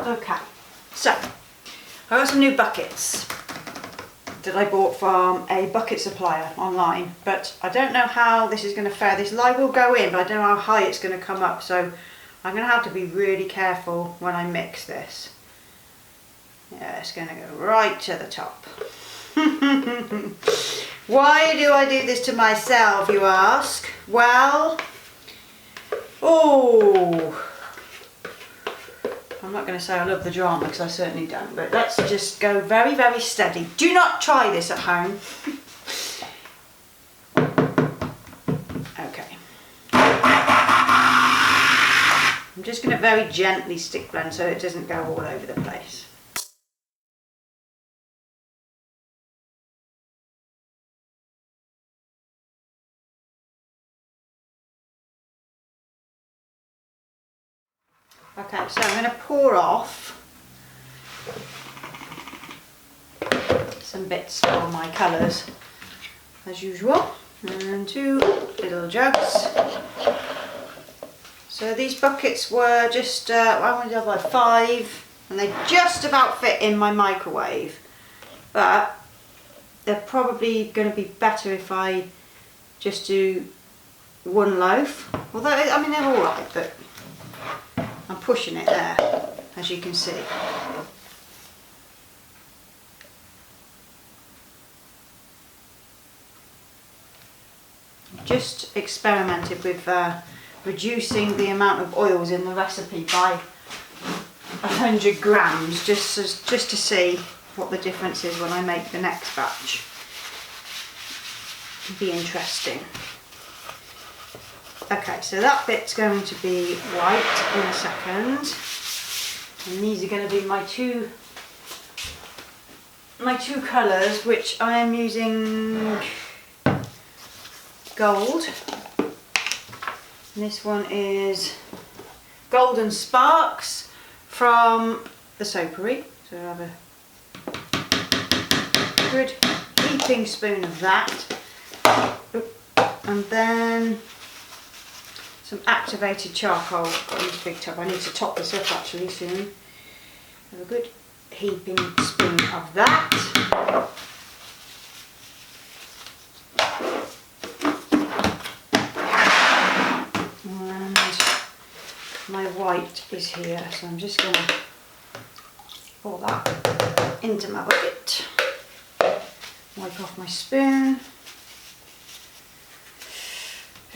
Okay, so I got some new buckets that I bought from a bucket supplier online, but I don't know how this is going to fare. This lye will go in, but I don't know how high it's going to come up, so I'm going to have to be really careful when I mix this. Yeah, it's going to go right to the top. Why do I do this to myself, you ask? Well, I'm not going to say I love the drama, because I certainly don't, but let's just go very, very steady. Do not try this at home. Okay. I'm just going to very gently stick blend so it doesn't go all over the place. Okay, so I'm going to pour off some bits of my colours as usual, and 2 little jugs. So these buckets were just, I wanted to have like 5, and they just about fit in my microwave, but they're probably going to be better if I just do 1 loaf, although I mean they're alright, but I'm pushing it there, as you can see. Just experimented with reducing the amount of oils in the recipe by 100 grams, just to see what the difference is when I make the next batch. It'll be interesting. Okay, so that bit's going to be white in a second, and these are going to be my two colours, which I am using gold. And this one is Golden Sparks from the Soapery, so I'll have a good heaping spoon of that, and then some activated charcoal. Got this big tub. I need to top this up actually soon. Have a good heaping spoon of that. And my white is here, so I'm just going to pour that into my bucket. Wipe off my spoon.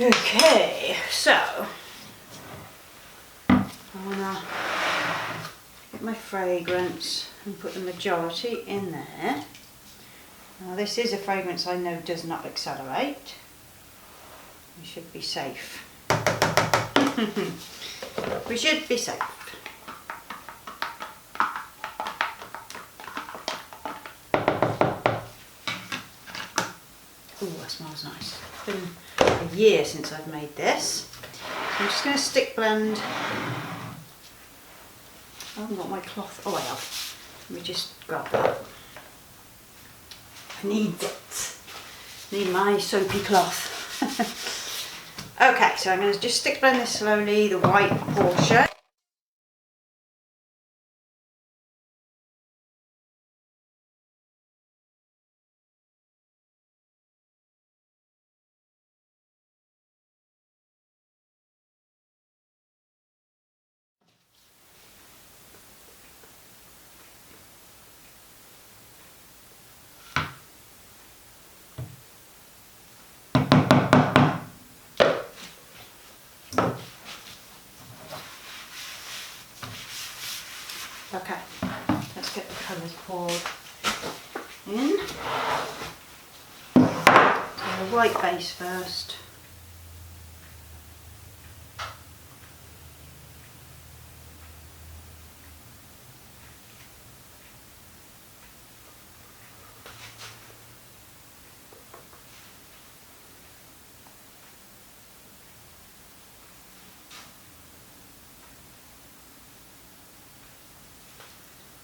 Okay, so I want to get my fragrance and put the majority in there. Now this is a fragrance I know does not accelerate. We should be safe. We should be safe. Ooh, that smells nice. It's been a year since I've made this. So I'm just going to stick blend. I haven't got my cloth. Oh, I have. Let me just grab that. I need it. Need my soapy cloth. Okay, so I'm going to just stick blend this slowly, the white portion. Okay, let's get the colours poured in. So the white base first.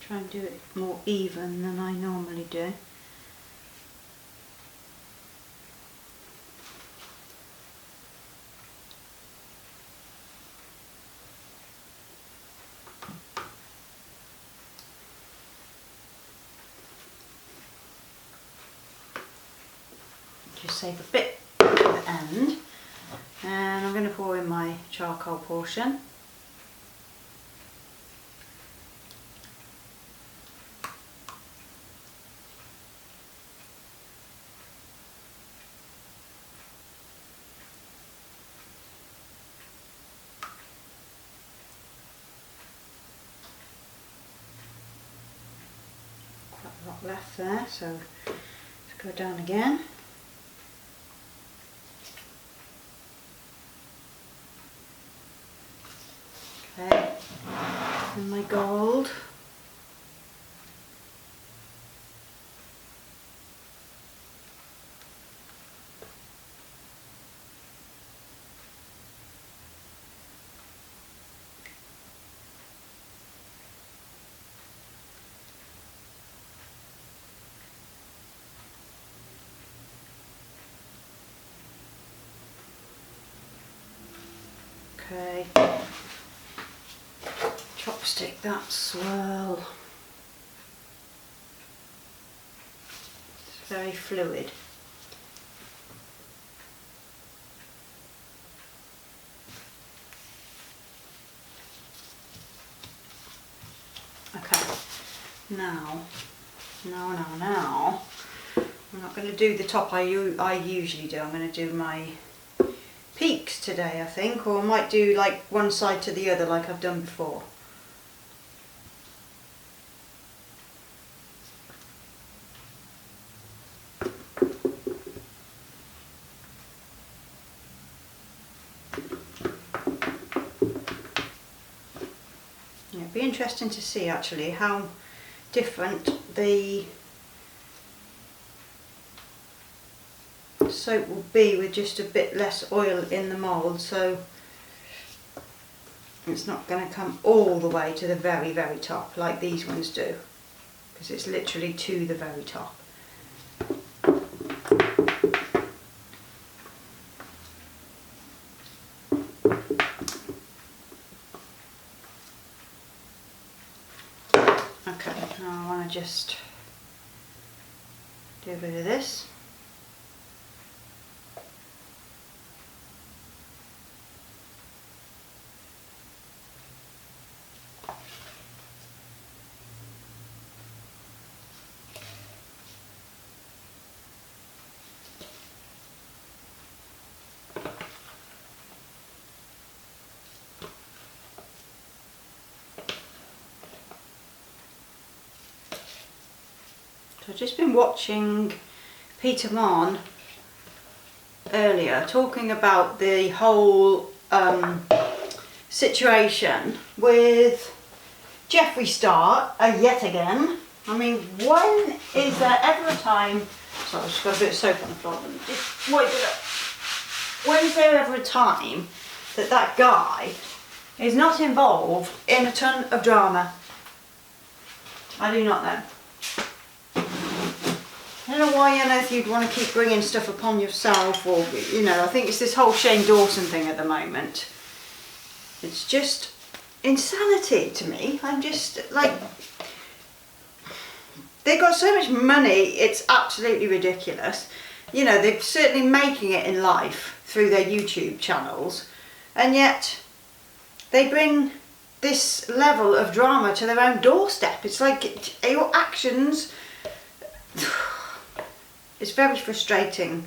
Try and do it more even than I normally do. just save a bit at the end. And I'm going to pour in my charcoal portion. Quite a lot left there, so let's go down again. Okay, and my gold. Okay. Chopstick that swirl. It's very fluid. Okay, now, I'm not going to do the top I usually do. I'm going to do my peaks today, I think, or I might do like one side to the other like I've done before. Yeah, it'd be interesting to see actually how different the soap will be with just a bit less oil in the mould, so it's not going to come all the way to the very, very top like these ones do, because it's literally to the very top. Okay, now I want to just do a bit of this. So I've just been watching Peter Mon earlier talking about the whole situation with Jeffree Star yet again. I mean, when is there ever a time, sorry, I've just got a bit of soap on the floor, just wipe it up. When's there ever a time that that guy is not involved in a ton of drama? I do not know. I don't know why on earth you'd want to keep bringing stuff upon yourself, or, you know, I think it's this whole Shane Dawson thing at the moment. It's just insanity to me. I'm just like, they've got so much money, it's absolutely ridiculous. You know, they're certainly making it in life through their YouTube channels, and yet they bring this level of drama to their own doorstep. It's like your actions, it's very frustrating.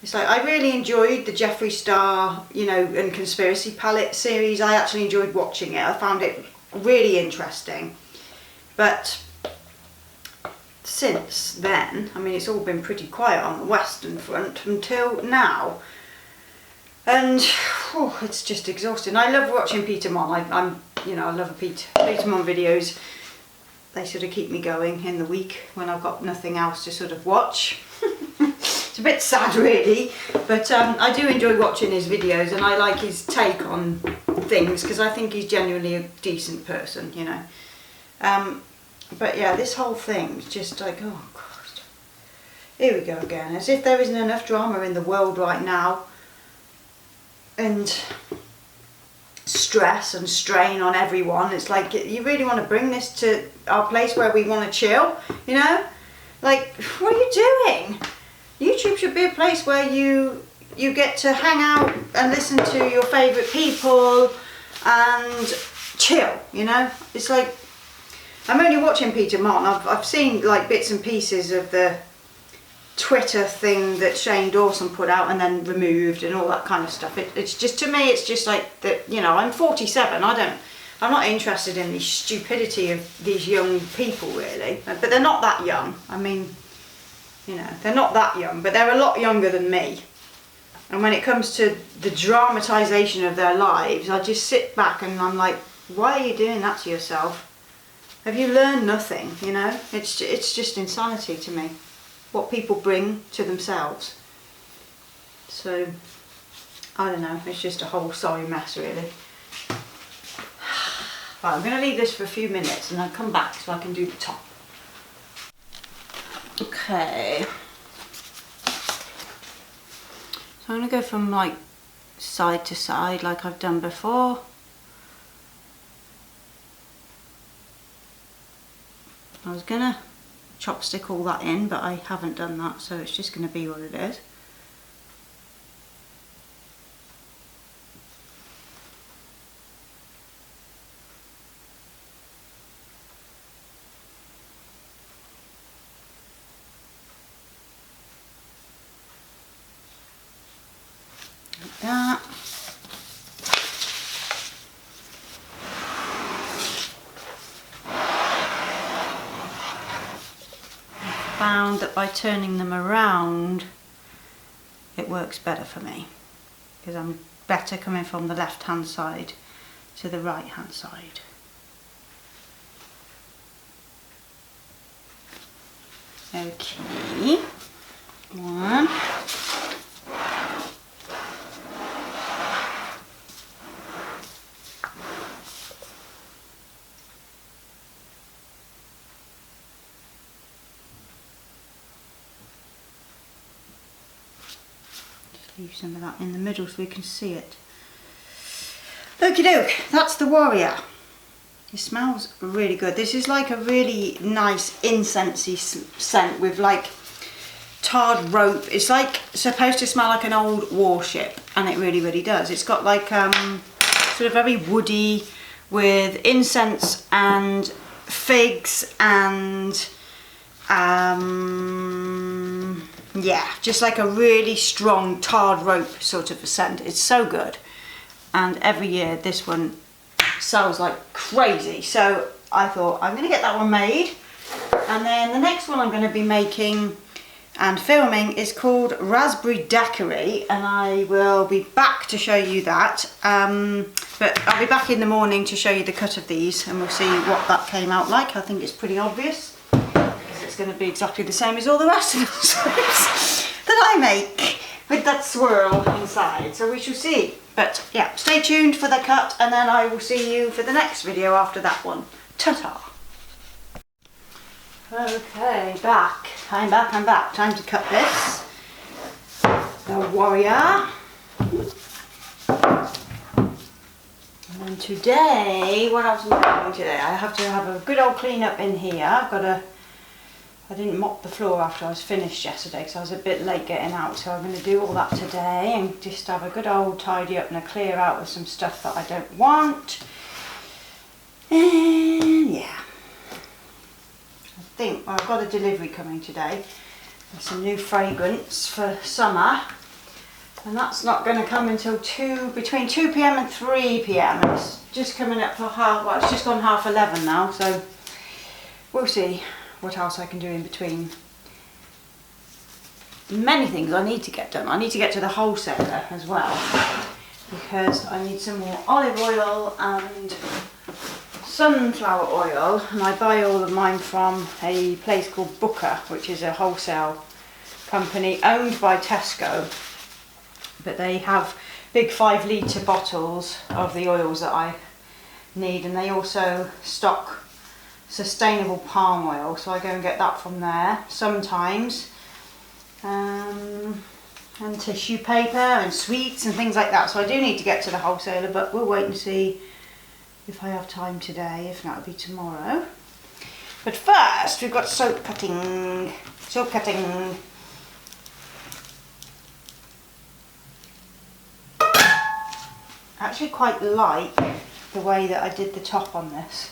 It's like, I really enjoyed the Jeffree Star, you know, and Conspiracy Palette series. I actually enjoyed watching it. I found it really interesting. But since then, I mean, it's all been pretty quiet on the Western front until now. And oh, it's just exhausting. I love watching Peter Mon. You know, I love Peter Mon videos. They sort of keep me going in the week when I've got nothing else to sort of watch. It's a bit sad really, but I do enjoy watching his videos, and I like his take on things because I think he's genuinely a decent person, you know. But yeah, this whole thing is just like, oh God, here we go again, as if there isn't enough drama in the world right now, and stress and strain on everyone. It's like, you really want to bring this to our place where we want to chill, you know? Like, what are you doing? YouTube should could be a place where you get to hang out and listen to your favourite people and chill, you know. It's like, I'm only watching Peter Martin. I've seen like bits and pieces of the Twitter thing that Shane Dawson put out and then removed and all that kind of stuff. It's just, to me, it's just like that, you know, I'm 47. I'm not interested in the stupidity of these young people, really. But they're not that young. I mean, you know, they're not that young, but they're a lot younger than me. And when it comes to the dramatisation of their lives, I just sit back and I'm like, why are you doing that to yourself? Have you learned nothing, you know? It's just insanity to me, what people bring to themselves. So, I don't know, it's just a whole sorry mess, really. Right, I'm going to leave this for a few minutes and I'll come back so I can do the top. Okay. So I'm going to go from like side to side like I've done before. I was going to chopstick all that in, but I haven't done that, so it's just going to be what it is. Like that. Found that by turning them around it works better for me, because I'm better coming from the left hand side to the right hand side. Okay, one. Leave some of that in the middle so we can see it. Okie doke, that's the Warrior. It smells really good. This is like a really nice incensey scent with like tarred rope. It's like supposed to smell like an old warship, and it really, really does. It's got like sort of very woody with incense and figs and yeah, just like a really strong tarred rope sort of a scent. It's so good, and every year this one sells like crazy, so I thought I'm gonna get that one made. And then the next one I'm going to be making and filming is called Raspberry Daiquiri, and I will be back to show you that, but I'll be back in the morning to show you the cut of these, and we'll see what that came out like. I think it's pretty obvious, because it's going to be exactly the same as all the rest of the soaps that I make, with that swirl inside, so we shall see. But yeah, stay tuned for the cut, and then I will see you for the next video after that one. Ta-ta! Okay, back. I'm back. Time to cut this. The Warrior. And then today, what else am I doing today? I have to have a good old clean up in here. I didn't mop the floor after I was finished yesterday because I was a bit late getting out, so I'm going to do all that today and just have a good old tidy up and a clear out with some stuff that I don't want. And yeah. Well, I've got a delivery coming today with some new fragrance for summer, and that's not going to come until between 2 p.m. and 3 p.m. and it's just coming up for it's just gone 11:30 now, so we'll see what else I can do in between. Many things I need to get done. I need to get to the wholesaler as well, because I need some more olive oil and sunflower oil, and I buy all of mine from a place called Booker, which is a wholesale company owned by Tesco, but they have big 5-litre bottles of the oils that I need, and they also stock sustainable palm oil, so I go and get that from there sometimes, and tissue paper and sweets and things like that. So I do need to get to the wholesaler, but we'll wait and see if I have time today. If not, it'll be tomorrow. But first, we've got soap cutting. Soap cutting. I actually quite like the way that I did the top on this.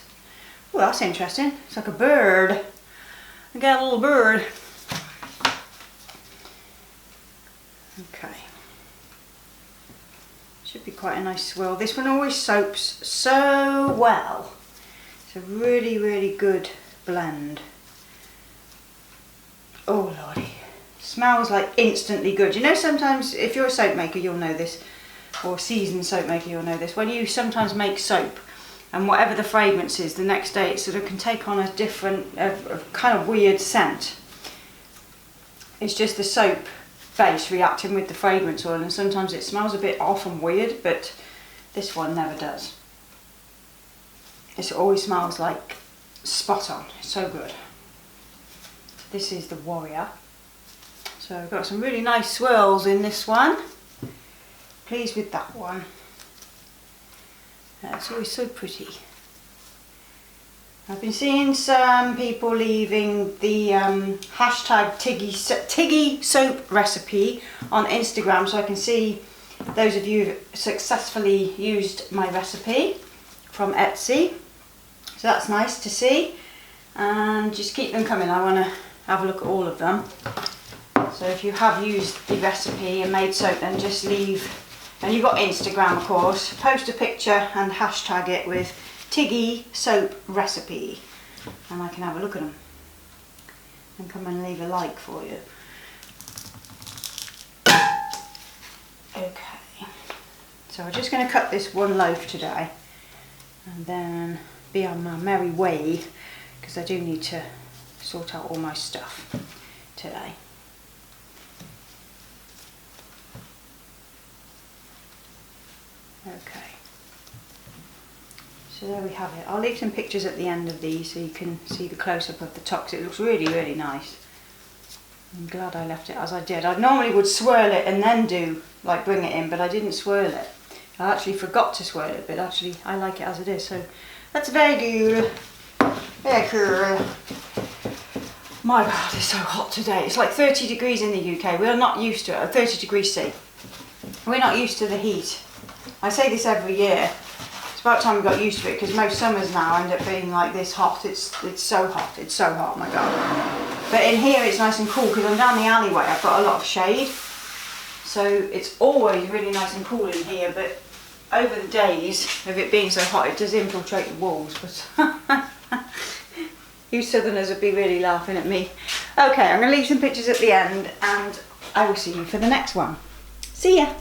Oh, that's interesting. It's like a bird. I got a little bird. Okay. Should be quite a nice swirl. This one always soaps so well. It's a really, really good blend. Oh lordy. Smells like instantly good. You know, sometimes if you're a soap maker, you'll know this, or seasoned soap maker, you'll know this. When you sometimes make soap, and whatever the fragrance is, the next day it sort of can take on a different, a kind of weird scent. It's just the soap base reacting with the fragrance oil, and sometimes it smells a bit off and weird, but this one never does. It always smells like spot on. It's so good. This is the Warrior. So I've got some really nice swirls in this one. Pleased with that one. It's always so pretty. I've been seeing some people leaving the hashtag Tiggy soap recipe on Instagram, so I can see those of you who've successfully used my recipe from Etsy. So that's nice to see, and just keep them coming. I want to have a look at all of them. So if you have used the recipe and made soap, then just leave, and you've got Instagram of course, post a picture and hashtag it with Tiggy soap recipe, and I can have a look at them and come and leave a like for you. Okay, so we're just going to cut this one loaf today and then be on my merry way, because I do need to sort out all my stuff today. Okay. So there we have it. I'll leave some pictures at the end of these so you can see the close-up of the top, 'cause it looks really, really nice. I'm glad I left it as I did. I normally would swirl it and then bring it in, but I didn't swirl it. I actually forgot to swirl it, but actually I like it as it is. So that's very good. Very cool. My God, it's so hot today. It's like 30 degrees in the UK. We are not used to it. 30 degrees C. We're not used to the heat. I say this every year. It's about time we got used to it, because most summers now end up being like this hot. It's so hot. It's so hot, my God. But in here it's nice and cool, because I'm down the alleyway. I've got a lot of shade. So it's always really nice and cool in here, but over the days of it being so hot, it does infiltrate the walls. But you southerners would be really laughing at me. Okay, I'm going to leave some pictures at the end, and I will see you for the next one. See ya!